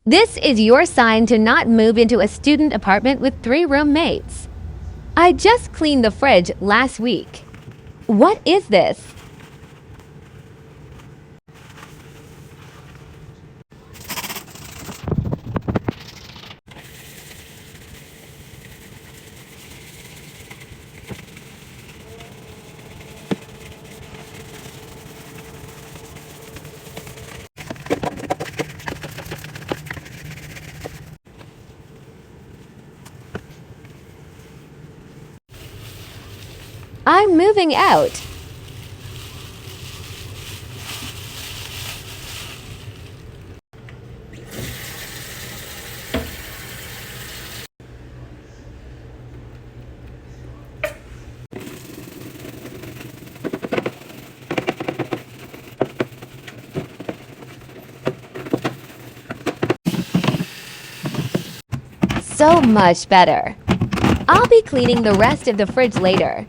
This is your sign to not move into a student apartment with 3 roommates. I just cleaned the fridge last week. What is this? I'm moving out. So much better. I'll be cleaning the rest of the fridge later.